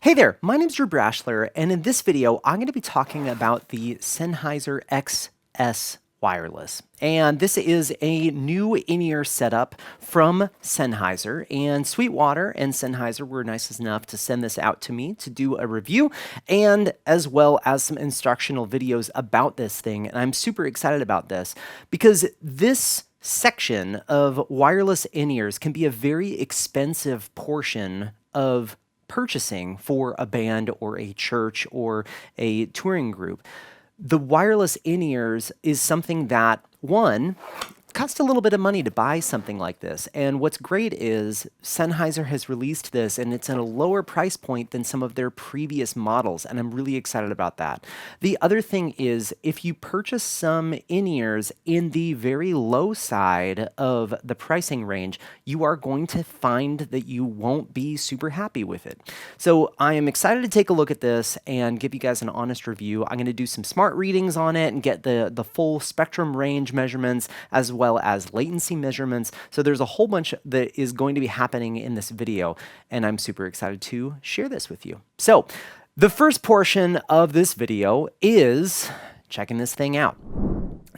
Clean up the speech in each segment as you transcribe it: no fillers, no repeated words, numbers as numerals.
Hey there, my name's Drew Brashler, and in this video, I'm going to be talking about the Sennheiser XS Wireless. And this is a new in-ear setup from Sennheiser, and Sweetwater and Sennheiser were nice enough to send this out to me to do a review, and as well as some instructional videos about this thing. And I'm super excited about this because this section of wireless in-ears can be a very expensive portion of purchasing for a band or a church or a touring group. The wireless in-ears is something that, one, cost a little bit of money to buy something like this. And what's great is Sennheiser has released this and it's at a lower price point than some of their previous models. And I'm really excited about that. The other thing is if you purchase some in-ears in the very low side of the pricing range, you are going to find that you won't be super happy with it. So I am excited to take a look at this and give you guys an honest review. I'm going to do some smart readings on it and get the full spectrum range measurements as well as latency measurements. So there's a whole bunch that is going to be happening in this video, and I'm super excited to share this with you. So the first portion of this video is checking this thing out.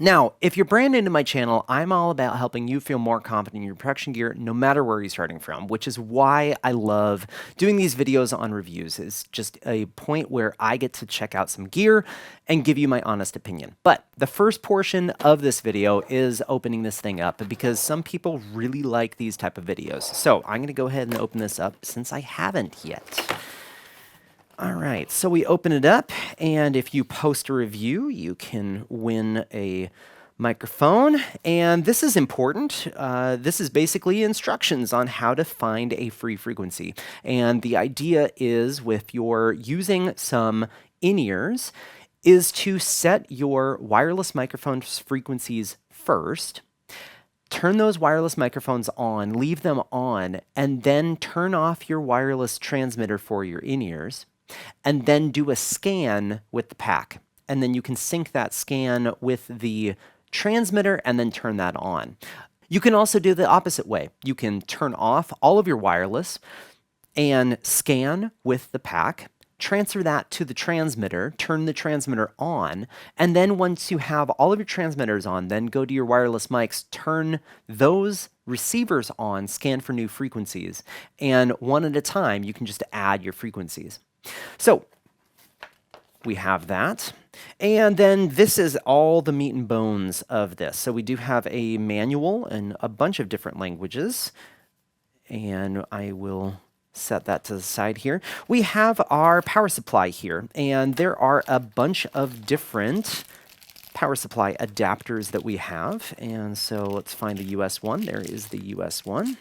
Now, if you're brand new to my channel, I'm all about helping you feel more confident in your production gear no matter where you're starting from, which is why I love doing these videos on reviews. It's just a point where I get to check out some gear and give you my honest opinion. But the first portion of this video is opening this thing up because some people really like these type of videos. So I'm going to go ahead and open this up since I haven't yet. All right, so we open it up, and if you post a review, you can win a microphone, and this is important. This is basically instructions on how to find a free frequency, and the idea is with your using some in-ears is to set your wireless microphone's frequencies first, turn those wireless microphones on, leave them on, and then turn off your wireless transmitter for your in-ears, and then do a scan with the pack. And then you can sync that scan with the transmitter and then turn that on. You can also do the opposite way. You can turn off all of your wireless and scan with the pack, transfer that to the transmitter, turn the transmitter on, and then once you have all of your transmitters on, then go to your wireless mics, turn those receivers on, scan for new frequencies, and one at a time, you can just add your frequencies. So we have that. And then this is all the meat and bones of this. So we do have a manual and a bunch of different languages. And I will set that to the side here. We have our power supply here. And there are a bunch of different power supply adapters that we have. And so let's find the US one. There is the US one.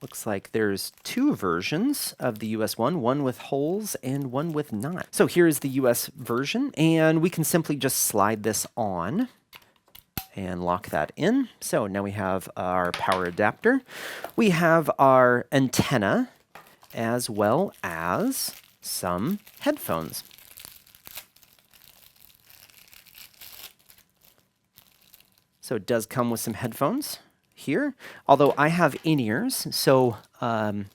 Looks like there's two versions of the US one with holes and one with not. So here's the US version, and we can simply just slide this on and lock that in. So now we have our power adapter. We have our antenna as well as some headphones. So it does come with some headphones here, although I have in-ears, so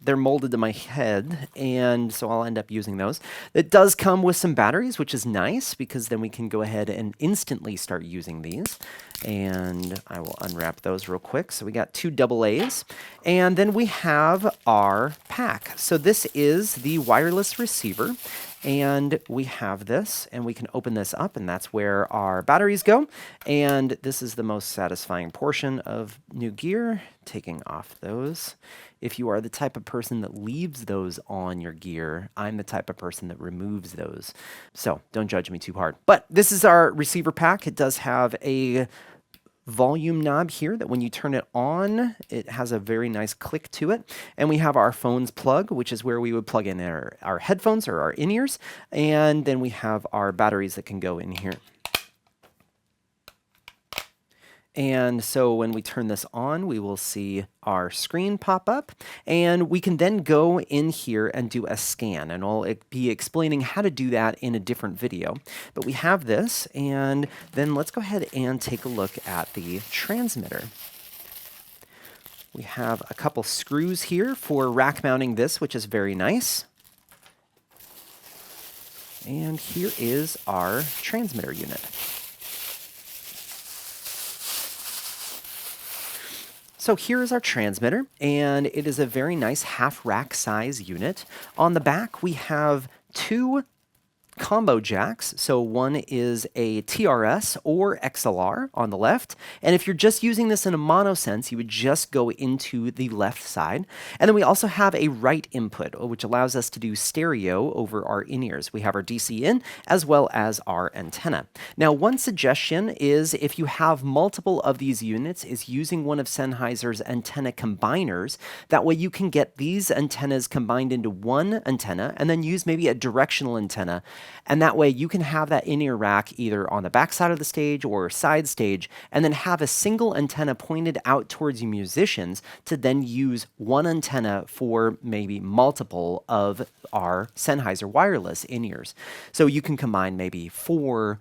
they're molded to my head, and so I'll end up using those. It does come with some batteries, which is nice, because then we can go ahead and instantly start using these. And I will unwrap those real quick. So we got two AA's, and then we have our pack. So this is the wireless receiver, and we have this, and we can open this up, and that's where our batteries go. And this is the most satisfying portion of new gear, taking off those. If you are the type of person that leaves those on your gear, I'm the type of person that removes those. So don't judge me too hard. But this is our receiver pack. It does have a volume knob here that when you turn it on, it has a very nice click to it. And we have our phones plug, which is where we would plug in our headphones or our in-ears. And then we have our batteries that can go in here. And so when we turn this on, we will see our screen pop up, and we can then go in here and do a scan, and I'll be explaining how to do that in a different video. But we have this, and then let's go ahead and take a look at the transmitter. We have a couple screws here for rack mounting this, which is very nice. And here is our transmitter unit. So here is our transmitter, and it is a very nice half-rack size unit. On the back, we have two combo jacks. So one is a TRS or XLR on the left. And if you're just using this in a mono sense, you would just go into the left side. And then we also have a right input, which allows us to do stereo over our in-ears. We have our DC in as well as our antenna. Now, one suggestion is if you have multiple of these units is using one of Sennheiser's antenna combiners. That way you can get these antennas combined into one antenna and then use maybe a directional antenna. And that way you can have that in-ear rack either on the back side of the stage or side stage, and then have a single antenna pointed out towards you musicians to then use one antenna for maybe multiple of our Sennheiser wireless in-ears. So you can combine maybe 4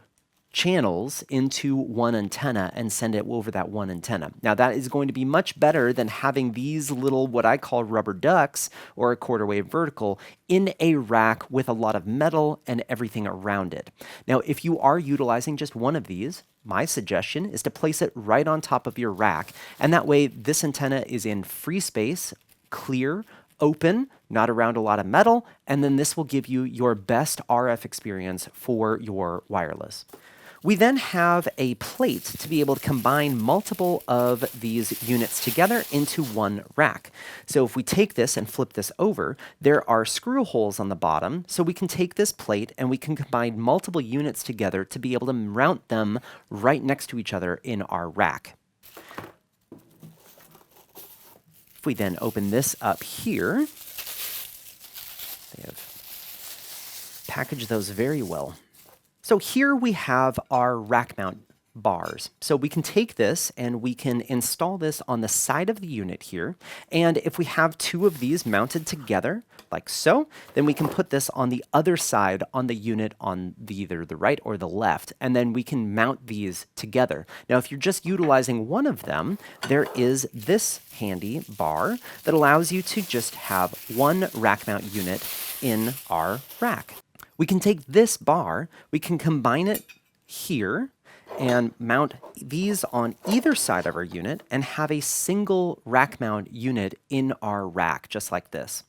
channels into one antenna and send it over that one antenna. Now that is going to be much better than having these little, what I call rubber ducks or a quarter wave vertical in a rack with a lot of metal and everything around it. Now, if you are utilizing just one of these, my suggestion is to place it right on top of your rack. And that way this antenna is in free space, clear, open, not around a lot of metal, and then this will give you your best RF experience for your wireless. We then have a plate to be able to combine multiple of these units together into one rack. So if we take this and flip this over, there are screw holes on the bottom, so we can take this plate and we can combine multiple units together to be able to mount them right next to each other in our rack. If we then open this up here, they have packaged those very well. So here we have our rack mount bars. So we can take this and we can install this on the side of the unit here. And if we have 2 of these mounted together, like so, then we can put this on the other side on the unit on either the right or the left, and then we can mount these together. Now, if you're just utilizing one of them, there is this handy bar that allows you to just have one rack mount unit in our rack. We can take this bar, we can combine it here and mount these on either side of our unit and have a single rack mount unit in our rack, just like this.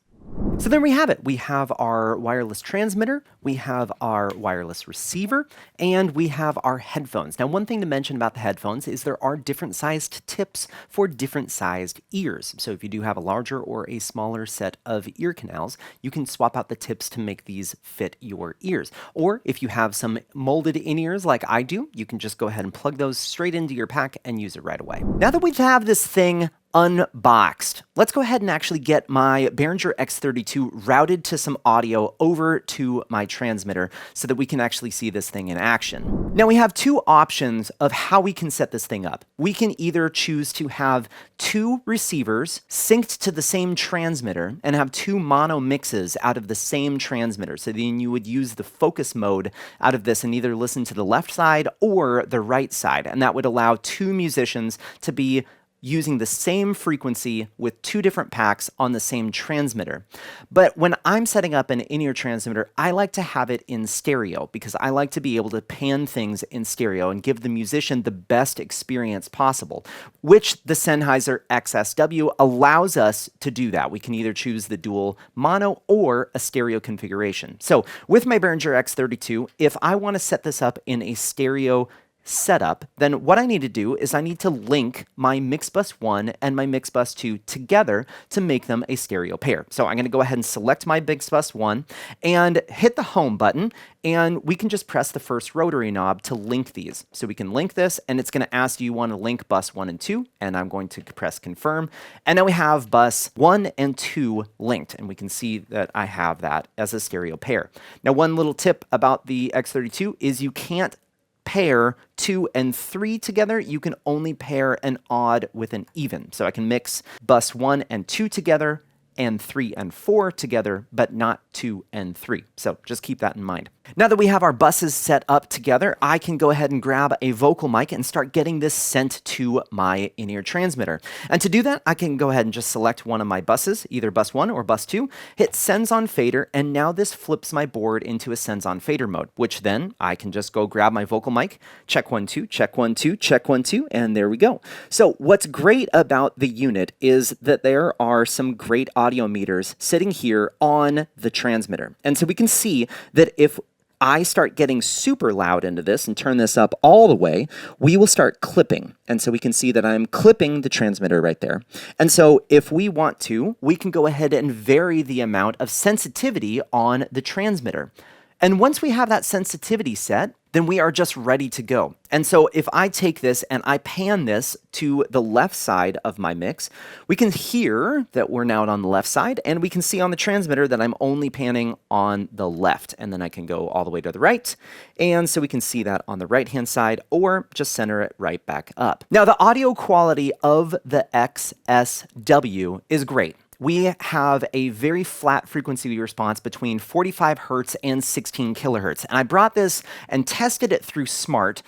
So there we have it. We have our wireless transmitter, we have our wireless receiver, and we have our headphones. Now, one thing to mention about the headphones is there are different sized tips for different sized ears. So if you do have a larger or a smaller set of ear canals, you can swap out the tips to make these fit your ears. Or if you have some molded in-ears like I do, you can just go ahead and plug those straight into your pack and use it right away. Now that we have this thing unboxed, let's go ahead and actually get my Behringer X32 routed to some audio over to my transmitter so that we can actually see this thing in action. Now we have 2 options of how we can set this thing up. We can either choose to have 2 receivers synced to the same transmitter and have 2 mono mixes out of the same transmitter. So then you would use the focus mode out of this and either listen to the left side or the right side. And that would allow 2 musicians to be using the same frequency with 2 different packs on the same transmitter. But when I'm setting up an in-ear transmitter, I like to have it in stereo because I like to be able to pan things in stereo and give the musician the best experience possible, which the Sennheiser XSW allows us to do that. We can either choose the dual mono or a stereo configuration. So with my Behringer X32, if I want to set this up in a stereo setup, then what I need to do is I need to link my mix bus 1 and my mix bus 2 together to make them a stereo pair. So I'm going to go ahead and select my mix bus 1 and hit the home button, and we can just press the first rotary knob to link these. So we can link this, and it's going to ask, do you want to link bus 1 and 2? And I'm going to press confirm. And now we have bus 1 and 2 linked, and we can see that I have that as a stereo pair. Now, one little tip about the X32 is you can't pair 2 and 3 together. You can only pair an odd with an even. So I can mix bus 1 and 2 together and 3 and 4 together, but not 2 and 3. So just keep that in mind. Now that we have our buses set up together, I can go ahead and grab a vocal mic and start getting this sent to my in-ear transmitter. And to do that, I can go ahead and just select one of my buses, either bus 1 or bus 2, hit sends on fader, and now this flips my board into a sends on fader mode, which then I can just go grab my vocal mic, check 1, 2, check 1, 2, check 1, 2, and there we go. So what's great about the unit is that there are some great audio meters sitting here on the transmitter. And so we can see that if I start getting super loud into this and turn this up all the way, we will start clipping. And so we can see that I'm clipping the transmitter right there. And so if we want to, we can go ahead and vary the amount of sensitivity on the transmitter. And once we have that sensitivity set, then we are just ready to go. And so if I take this and I pan this to the left side of my mix, we can hear that we're now on the left side, and we can see on the transmitter that I'm only panning on the left. And then I can go all the way to the right. And so we can see that on the right-hand side, or just center it right back up. Now, the audio quality of the XSW is great. We have a very flat frequency response between 45 hertz and 16 kilohertz. And I brought this and tested it through Smart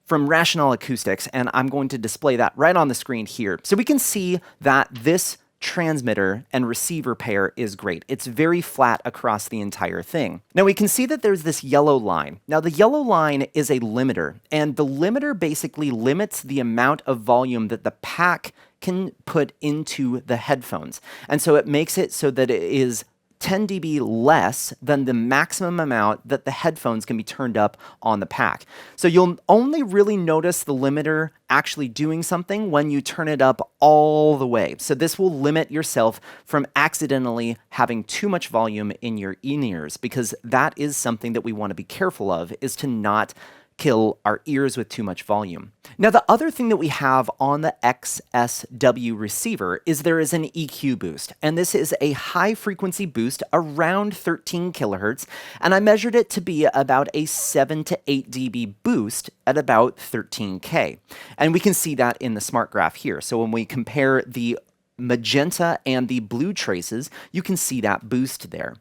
from Rational Acoustics, and I'm going to display that right on the screen here. So we can see that this transmitter and receiver pair is great. It's very flat across the entire thing. Now we can see that there's this yellow line. Now the yellow line is a limiter, and the limiter basically limits the amount of volume that the pack can put into the headphones. And so it makes it so that it is 10 dB less than the maximum amount that the headphones can be turned up on the pack. So you'll only really notice the limiter actually doing something when you turn it up all the way. So this will limit yourself from accidentally having too much volume in your in-ears, because that is something that we want to be careful of, is to not kill our ears with too much volume. Now, the other thing that we have on the XSW receiver is there is an EQ boost, and this is a high frequency boost around 13 kilohertz, and I measured it to be about a 7 to 8 dB boost at about 13K. And we can see that in the smart graph here. So when we compare the magenta and the blue traces, you can see that boost there.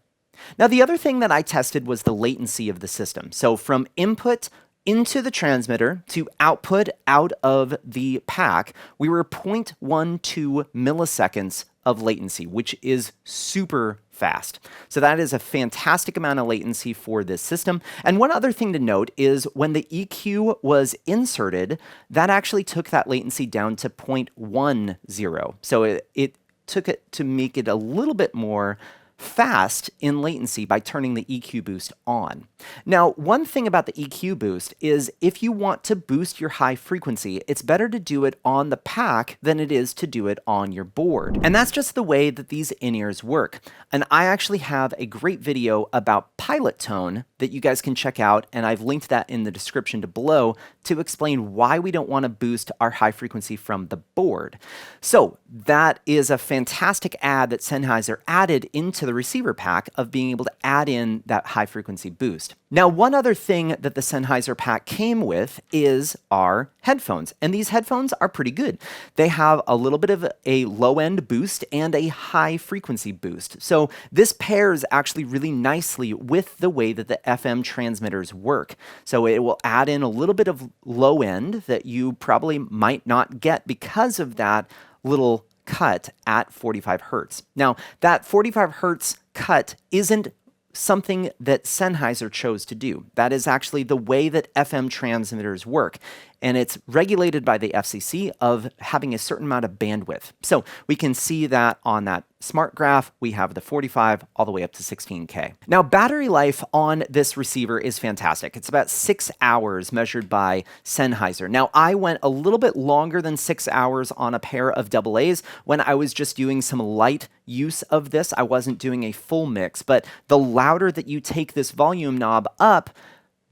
Now, the other thing that I tested was the latency of the system. So from input into the transmitter to output out of the pack, we were 0.12 milliseconds of latency, which is super fast. So that is a fantastic amount of latency for this system. And one other thing to note is when the EQ was inserted, that actually took that latency down to 0.10. So it took it to make it a little bit more fast in latency by turning the EQ boost on. Now, one thing about the EQ boost is if you want to boost your high frequency, it's better to do it on the pack than it is to do it on your board. And that's just the way that these in-ears work. And I actually have a great video about pilot tone that you guys can check out, and I've linked that in the description below to explain why we don't want to boost our high frequency from the board. So that is a fantastic add that Sennheiser added into the receiver pack of being able to add in that high frequency boost. Now, one other thing that the Sennheiser pack came with is our headphones, and these headphones are pretty good. They have a little bit of a low-end boost and a high frequency boost. So this pairs actually really nicely with the way that the FM transmitters work. So it will add in a little bit of low end that you probably might not get because of that little cut at 45 hertz. Now, that 45 hertz cut isn't something that Sennheiser chose to do. That is actually the way that FM transmitters work, and it's regulated by the FCC of having a certain amount of bandwidth. So we can see that on that smart graph, we have the 45 all the way up to 16K. Now, battery life on this receiver is fantastic. It's about 6 hours measured by Sennheiser. Now, I went a little bit longer than 6 hours on a pair of AA's when I was just doing some light use of this. I wasn't doing a full mix, but the louder that you take this volume knob up,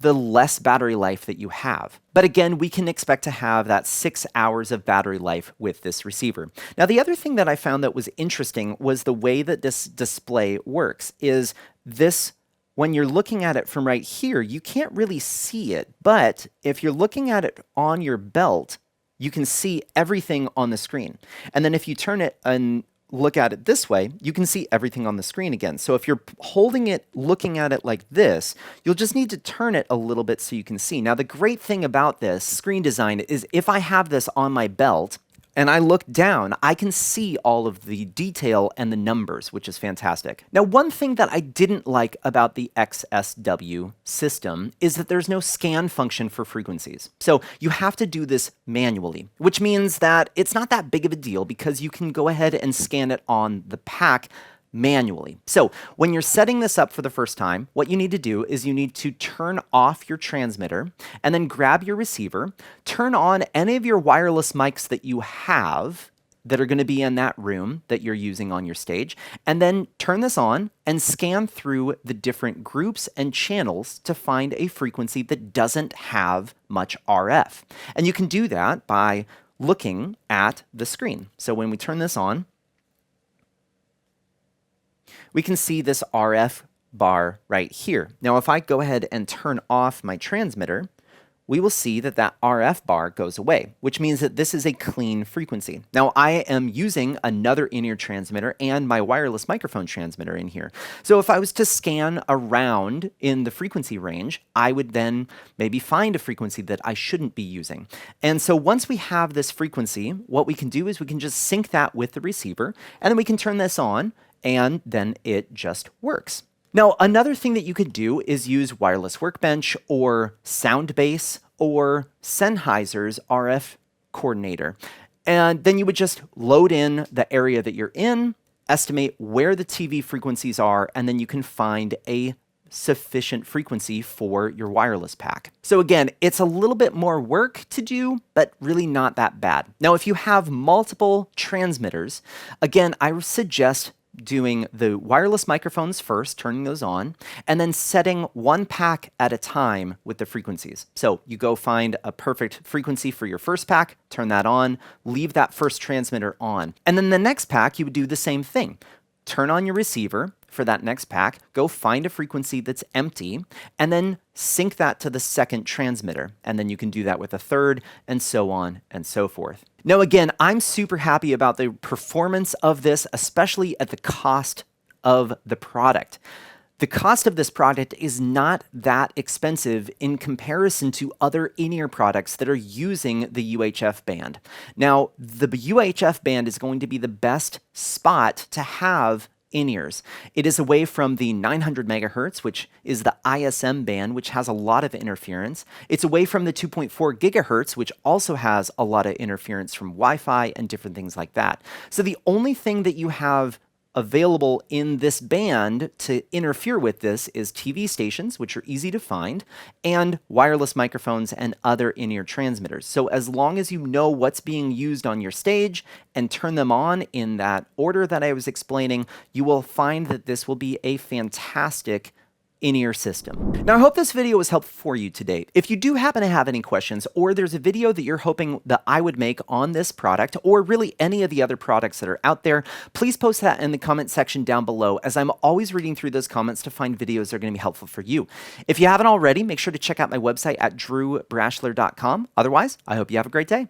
the less battery life that you have. But again, we can expect to have that 6 hours of battery life with this receiver. Now, the other thing that I found that was interesting was the way that this display works is this. When you're looking at it from right here, you can't really see it. But if you're looking at it on your belt, you can see everything on the screen. And then if you turn it look at it this way, you can see everything on the screen again. So if you're holding it, looking at it like this, you'll just need to turn it a little bit so you can see. Now, the great thing about this screen design is if I have this on my belt, and I look down, I can see all of the detail and the numbers, which is fantastic. Now, one thing that I didn't like about the XSW system is that there's no scan function for frequencies. So you have to do this manually, which means that it's not that big of a deal because you can go ahead and scan it on the pack manually. So when you're setting this up for the first time, what you need to do is you need to turn off your transmitter and then grab your receiver, turn on any of your wireless mics that you have that are going to be in that room that you're using on your stage, and then turn this on and scan through the different groups and channels to find a frequency that doesn't have much RF. And you can do that by looking at the screen. So when we turn this on, we can see this RF bar right here. Now, if I go ahead and turn off my transmitter, we will see that that RF bar goes away, which means that this is a clean frequency. Now, I am using another in-ear transmitter and my wireless microphone transmitter in here. So if I was to scan around in the frequency range, I would then maybe find a frequency that I shouldn't be using. And so once we have this frequency, what we can do is we can just sync that with the receiver, and then we can turn this on, and then it just works. Now, another thing that you could do is use Wireless Workbench or Soundbase or Sennheiser's RF coordinator. And then you would just load in the area that you're in, estimate where the TV frequencies are, and then you can find a sufficient frequency for your wireless pack. So again, it's a little bit more work to do, but really not that bad. Now, if you have multiple transmitters, again, I suggest doing the wireless microphones first, turning those on, and then setting one pack at a time with the frequencies. So you go find a perfect frequency for your first pack, turn that on, leave that first transmitter on. And then the next pack, you would do the same thing. Turn on your receiver for that next pack, go find a frequency that's empty, and then sync that to the second transmitter. And then you can do that with a third, and so on and so forth. Now, again, I'm super happy about the performance of this, especially at the cost of the product. The cost of this product is not that expensive in comparison to other in-ear products that are using the UHF band. Now, the UHF band is going to be the best spot to have in-ears. It is away from the 900 megahertz, which is the ISM band, which has a lot of interference. It's away from the 2.4 gigahertz, which also has a lot of interference from Wi-Fi and different things like that. So the only thing that you have available in this band to interfere with this is TV stations, which are easy to find, and wireless microphones and other in-ear transmitters. So as long as you know what's being used on your stage and turn them on in that order that I was explaining, you will find that this will be a fantastic in-ear system. Now, I hope this video was helpful for you today. If you do happen to have any questions, or there's a video that you're hoping that I would make on this product, or really any of the other products that are out there, please post that in the comment section down below, as I'm always reading through those comments to find videos that are going to be helpful for you. If you haven't already, make sure to check out my website at drewbrashler.com. Otherwise, I hope you have a great day.